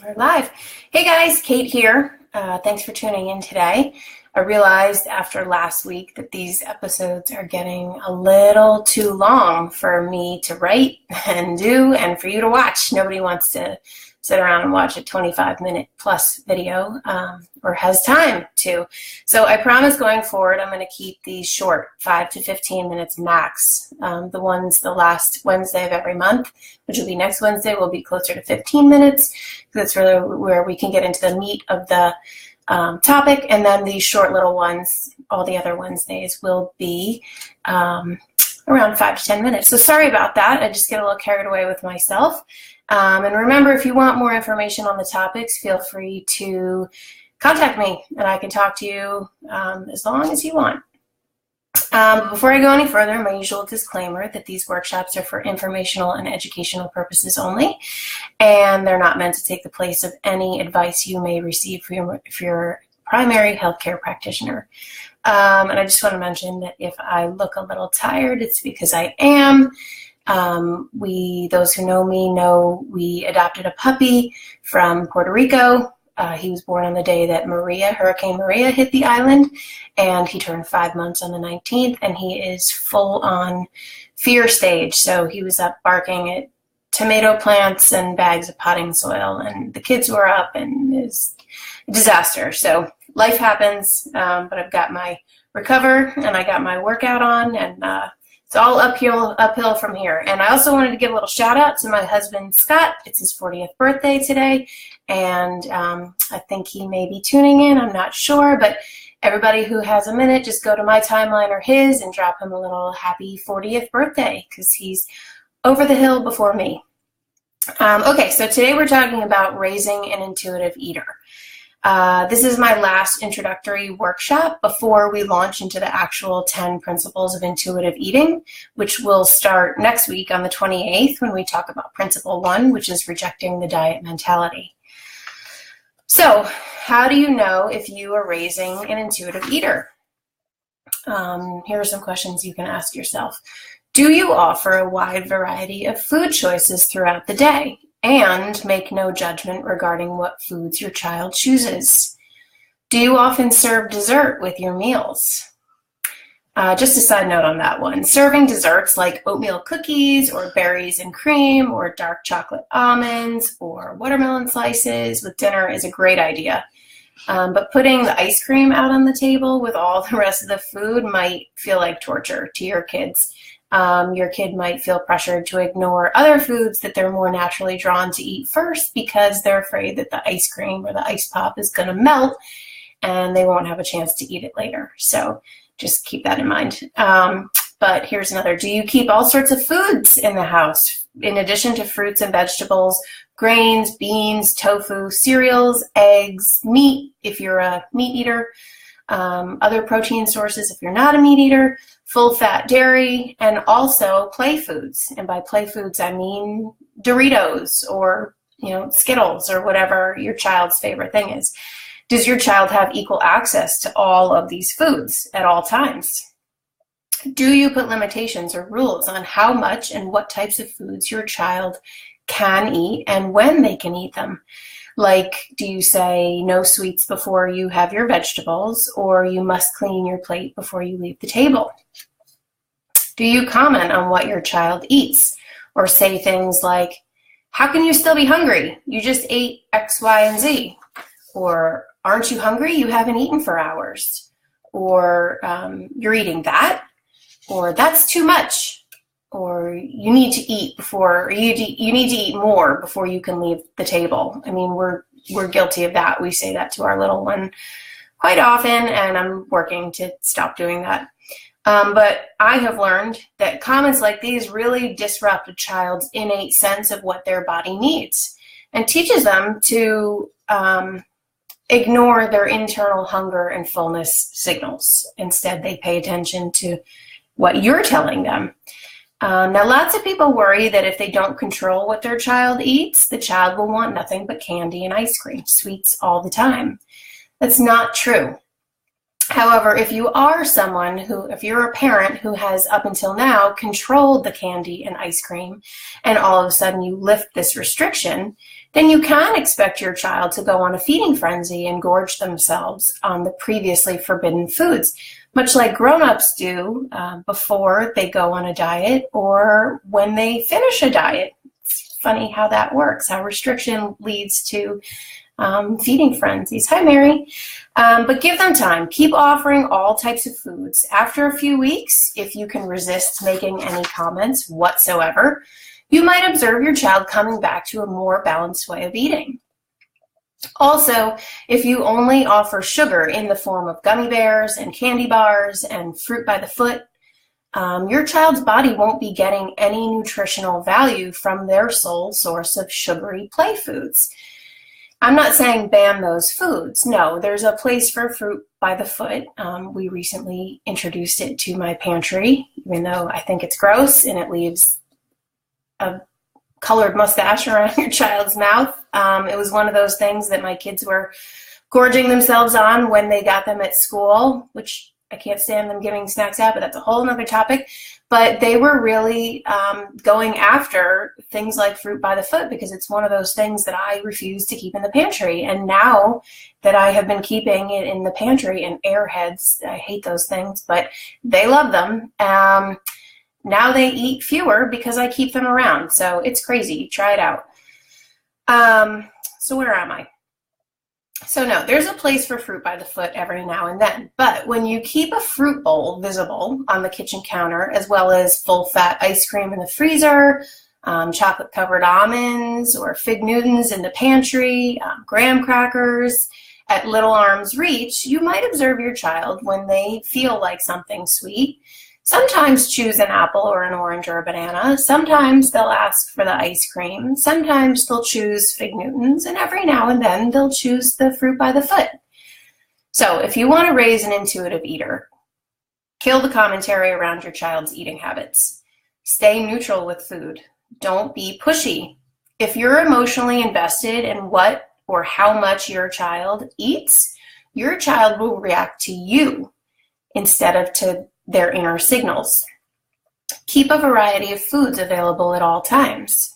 We're live. Hey guys, Kate here. Thanks for tuning in today. I realized after last week that these episodes are getting a little too long for me to write and do and for you to watch. Nobody wants to sit around and watch a 25-minute plus video or has time to. So I promise going forward, I'm going to keep these short, 5 to 15 minutes max. The last Wednesday of every month, which will be next Wednesday, will be closer to 15 minutes. That's really where we can get into the meat of the topic. And then these short little ones, all the other Wednesdays, will be around 5 to 10 minutes. So sorry about that. I just get a little carried away with myself. And remember, if you want more information on the topics, feel free to contact me and I can talk to you as long as you want. Before I go any further, my usual disclaimer that these workshops are for informational and educational purposes only, and they're not meant to take the place of any advice you may receive for your primary healthcare practitioner. And I just want to mention that if I look a little tired, it's because I am. Those who know me know we adopted a puppy from Puerto Rico. He was born on the day that Hurricane Maria hit the island, and he turned 5 months on the 19th, and he is full on fear stage. So he was up barking at tomato plants and bags of potting soil, and the kids were up, and it was a disaster. So life happens, but I've got my recover and I got my workout on, and it's all uphill from here. And I also wanted to give a little shout out to my husband, Scott. It's his 40th birthday today. And I think he may be tuning in. I'm not sure. But everybody who has a minute, just go to my timeline or his and drop him a little happy 40th birthday because he's over the hill before me. Okay, so today we're talking about raising an intuitive eater. This is my last introductory workshop before we launch into the actual 10 principles of intuitive eating, which will start next week on the 28th when we talk about principle 1, which is rejecting the diet mentality. So how do you know if you are raising an intuitive eater? Here are some questions you can ask yourself. Do you offer a wide variety of food choices throughout the day? And make no judgment regarding what foods your child chooses. Do you often serve dessert with your meals? Just a side note on that one. Serving desserts like oatmeal cookies or berries and cream or dark chocolate almonds or watermelon slices with dinner is a great idea. But putting the ice cream out on the table with all the rest of the food might feel like torture to your kids. Your kid might feel pressured to ignore other foods that they're more naturally drawn to eat first because they're afraid that the ice cream or the ice pop is going to melt and they won't have a chance to eat it later. So just keep that in mind. But here's another. Do you keep all sorts of foods in the house in addition to fruits and vegetables, grains, beans, tofu, cereals, eggs, meat if you're a meat eater, other protein sources if you're not a meat eater, full fat dairy, and also play foods. And by play foods, I mean Doritos or, Skittles or whatever your child's favorite thing is. Does your child have equal access to all of these foods at all times? Do you put limitations or rules on how much and what types of foods your child can eat and when they can eat them? Like, do you say no sweets before you have your vegetables, or you must clean your plate before you leave the table? Do you comment on what your child eats, or say things like, how can you still be hungry? You just ate X, Y, and Z. Or, aren't you hungry? You haven't eaten for hours. Or, you're eating that. Or, that's too much. Or you need to eat before, or you need to eat more before you can leave the table. I mean, we're guilty of that. We say that to our little one quite often, and I'm working to stop doing that. But I have learned that comments like these really disrupt a child's innate sense of what their body needs and teaches them to ignore their internal hunger and fullness signals. Instead, they pay attention to what you're telling them. Now, lots of people worry that if they don't control what their child eats, the child will want nothing but candy and ice cream, sweets all the time. That's not true. However, if you are someone if you're a parent who has up until now controlled the candy and ice cream, and all of a sudden you lift this restriction, then you can expect your child to go on a feeding frenzy and gorge themselves on the previously forbidden foods, much like grown-ups do before they go on a diet or when they finish a diet. It's funny how that works, how restriction leads to feeding frenzies. Hi, Mary. But give them time. Keep offering all types of foods. After a few weeks, if you can resist making any comments whatsoever, you might observe your child coming back to a more balanced way of eating. Also, if you only offer sugar in the form of gummy bears and candy bars and fruit by the foot, your child's body won't be getting any nutritional value from their sole source of sugary play foods. I'm not saying ban those foods. No, there's a place for fruit by the foot. We recently introduced it to my pantry, even though I think it's gross and it leaves a colored mustache around your child's mouth. It was one of those things that my kids were gorging themselves on when they got them at school, which I can't stand them giving snacks out, but that's a whole nother topic. But they were really going after things like fruit by the foot because it's one of those things that I refuse to keep in the pantry. And now that I have been keeping it in the pantry, and Airheads, I hate those things, but they love them. Now they eat fewer because I keep them around. So it's crazy. Try it out. So where am I? So no, there's a place for fruit by the foot every now and then. But when you keep a fruit bowl visible on the kitchen counter, as well as full-fat ice cream in the freezer, chocolate-covered almonds or Fig Newtons in the pantry, graham crackers at little arm's reach, you might observe your child when they feel like something sweet. Sometimes choose an apple or an orange or a banana. Sometimes they'll ask for the ice cream. Sometimes they'll choose Fig Newtons, and every now and then they'll choose the fruit by the foot. So if you want to raise an intuitive eater, kill the commentary around your child's eating habits. Stay neutral with food. Don't be pushy. If you're emotionally invested in what or how much your child eats, your child will react to you instead of to their inner signals. Keep a variety of foods available at all times,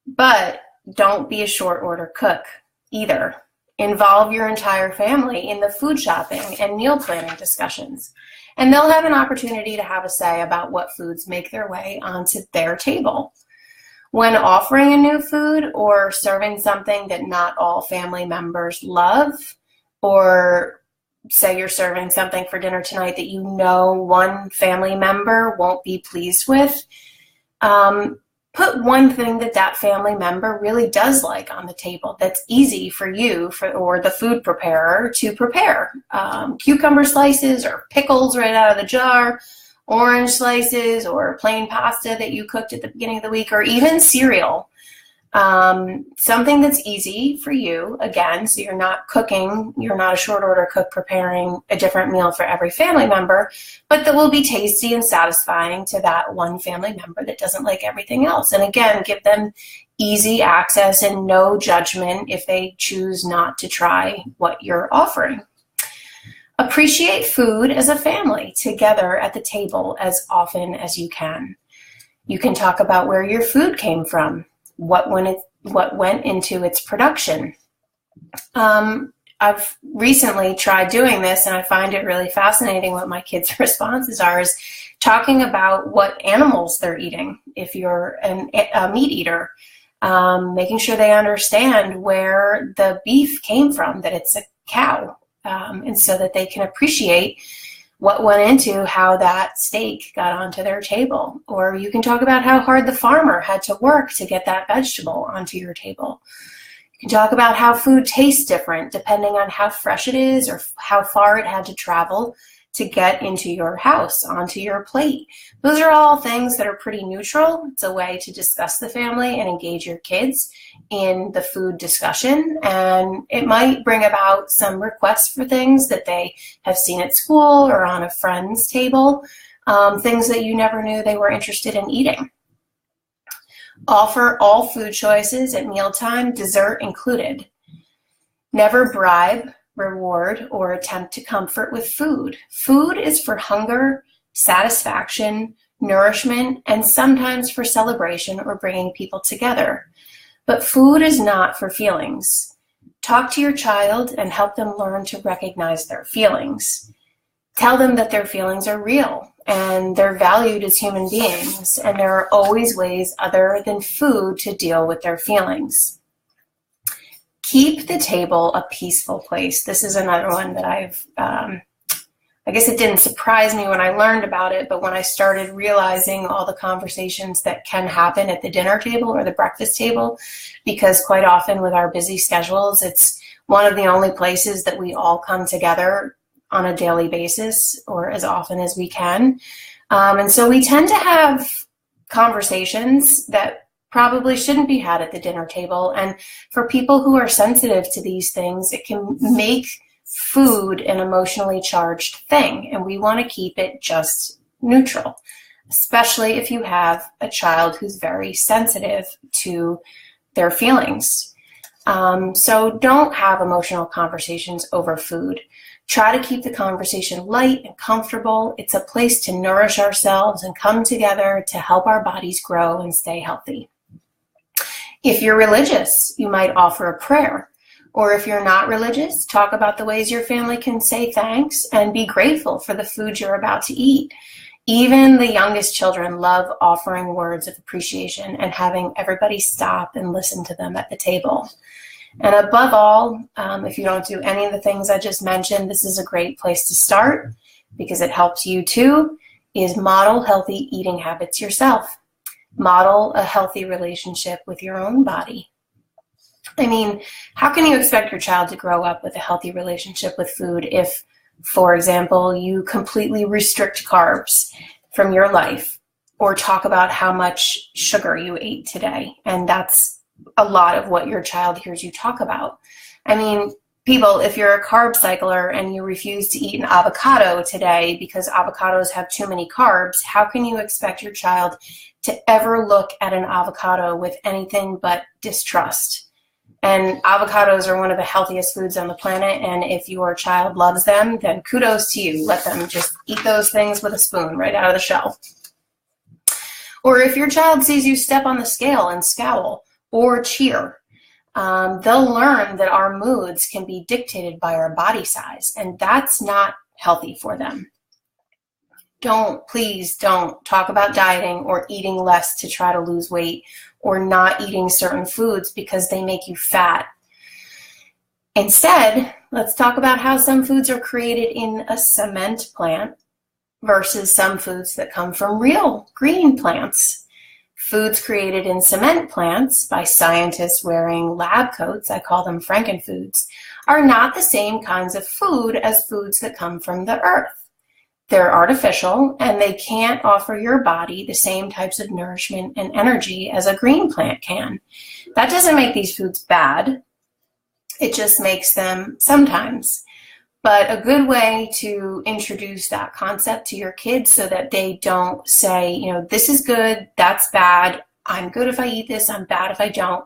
but don't be a short order cook either. Involve your entire family in the food shopping and meal planning discussions, and they'll have an opportunity to have a say about what foods make their way onto their table. When offering a new food or serving something that not all family members love, or say you're serving something for dinner tonight that you know one family member won't be pleased with, put one thing that family member really does like on the table that's easy for you or the food preparer to prepare. Cucumber slices or pickles right out of the jar, orange slices or plain pasta that you cooked at the beginning of the week, or even cereal. Something that's easy for you, again, so you're not cooking, you're not a short order cook preparing a different meal for every family member, but that will be tasty and satisfying to that one family member that doesn't like everything else. And again, give them easy access and no judgment if they choose not to try what you're offering. Appreciate food as a family together at the table as often as you can. You can talk about where your food came from, what went into its production. I've recently tried doing this, and I find it really fascinating what my kids' responses are, is talking about what animals they're eating. If you're a meat eater, making sure they understand where the beef came from, that it's a cow, and so that they can appreciate what went into how that steak got onto their table. Or you can talk about how hard the farmer had to work to get that vegetable onto your table. You can talk about how food tastes different depending on how fresh it is or how far it had to travel to get into your house, onto your plate. Those are all things that are pretty neutral. It's a way to discuss the family and engage your kids in the food discussion. And it might bring about some requests for things that they have seen at school or on a friend's table, things that you never knew they were interested in eating. Offer all food choices at mealtime, dessert included. Never bribe, reward, or attempt to comfort with food. Food is for hunger, satisfaction, nourishment, and sometimes for celebration or bringing people together. But food is not for feelings. Talk to your child and help them learn to recognize their feelings. Tell them that their feelings are real and they're valued as human beings, and there are always ways other than food to deal with their feelings. Keep the table a peaceful place. This is another one that I guess it didn't surprise me when I learned about it, but when I started realizing all the conversations that can happen at the dinner table or the breakfast table, because quite often with our busy schedules, it's one of the only places that we all come together on a daily basis or as often as we can. And so we tend to have conversations that probably shouldn't be had at the dinner table. And for people who are sensitive to these things, it can make food an emotionally charged thing, and we want to keep it just neutral, especially if you have a child who's very sensitive to their feelings. So don't have emotional conversations over food. Try to keep the conversation light and comfortable. It's a place to nourish ourselves and come together to help our bodies grow and stay healthy. If you're religious, you might offer a prayer. Or if you're not religious, talk about the ways your family can say thanks and be grateful for the food you're about to eat. Even the youngest children love offering words of appreciation and having everybody stop and listen to them at the table. And above all, if you don't do any of the things I just mentioned, this is a great place to start because it helps you too, is model healthy eating habits yourself. Model a healthy relationship with your own body. I mean, how can you expect your child to grow up with a healthy relationship with food if, for example, you completely restrict carbs from your life or talk about how much sugar you ate today? And that's a lot of what your child hears you talk about. I mean, people, if you're a carb cycler and you refuse to eat an avocado today because avocados have too many carbs, how can you expect your child to ever look at an avocado with anything but distrust? And avocados are one of the healthiest foods on the planet, and if your child loves them, then kudos to you. Let them just eat those things with a spoon right out of the shell. Or if your child sees you step on the scale and scowl or cheer, they'll learn that our moods can be dictated by our body size, and that's not healthy for them. Please don't talk about dieting or eating less to try to lose weight or not eating certain foods because they make you fat. Instead, let's talk about how some foods are created in a cement plant versus some foods that come from real green plants. Foods created in cement plants by scientists wearing lab coats, I call them frankenfoods, are not the same kinds of food as foods that come from the earth. They're artificial, and they can't offer your body the same types of nourishment and energy as a green plant can. That doesn't make these foods bad. It just makes them sometimes. But a good way to introduce that concept to your kids so that they don't say, this is good, that's bad, I'm good if I eat this, I'm bad if I don't,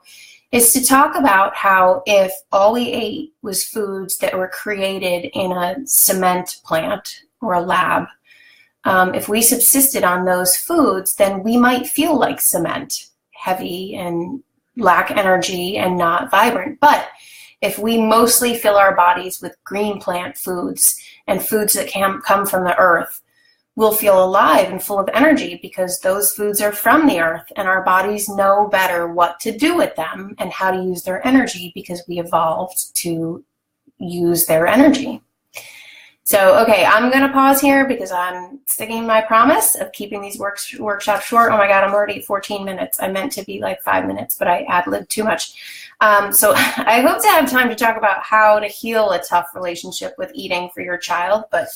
is to talk about how if all we ate was foods that were created in a cement plant or a lab, if we subsisted on those foods, then we might feel like cement, heavy and lack energy and not vibrant. But if we mostly fill our bodies with green plant foods and foods that can come from the earth, we'll feel alive and full of energy because those foods are from the earth and our bodies know better what to do with them and how to use their energy because we evolved to use their energy. So, okay, I'm going to pause here because I'm sticking my promise of keeping these workshops short. Oh my God, I'm already at 14 minutes. I meant to be like 5 minutes, but I ad-libbed too much. So I hope to have time to talk about how to heal a tough relationship with eating for your child, but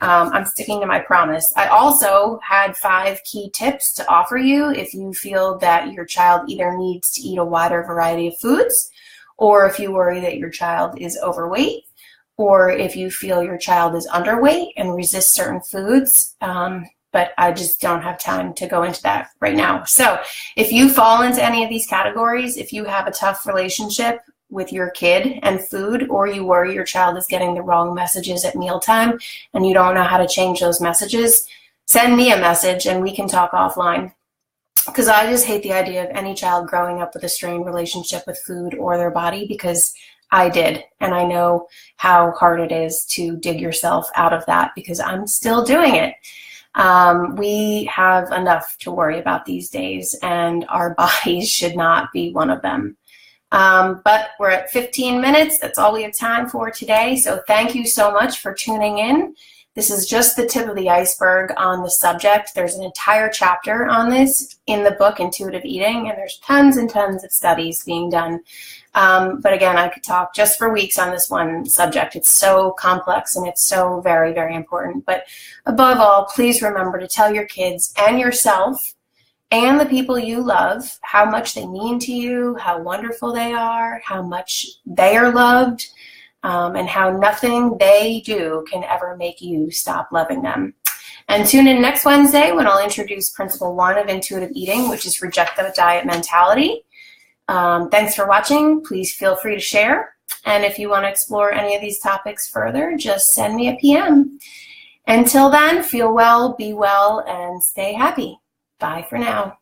I'm sticking to my promise. I also had 5 key tips to offer you if you feel that your child either needs to eat a wider variety of foods, or if you worry that your child is overweight, or if you feel your child is underweight and resists certain foods, but I just don't have time to go into that right now. So if you fall into any of these categories, if you have a tough relationship with your kid and food, or you worry your child is getting the wrong messages at mealtime and you don't know how to change those messages, send me a message and we can talk offline. Because I just hate the idea of any child growing up with a strained relationship with food or their body, because I did. And I know how hard it is to dig yourself out of that, because I'm still doing it. We have enough to worry about these days, and our bodies should not be one of them. But we're at 15 minutes. That's all we have time for today. So thank you so much for tuning in. This is just the tip of the iceberg on the subject. There's an entire chapter on this in the book, Intuitive Eating, and there's tons and tons of studies being done. But again, I could talk just for weeks on this one subject. It's so complex and it's so very, very important. But above all, please remember to tell your kids and yourself and the people you love how much they mean to you, how wonderful they are, how much they are loved, and how nothing they do can ever make you stop loving them. And tune in next Wednesday when I'll introduce Principle 1 of Intuitive Eating, which is reject the diet mentality. Thanks for watching. Please feel free to share. And if you want to explore any of these topics further, just send me a PM. Until then, feel well, be well, and stay happy. Bye for now.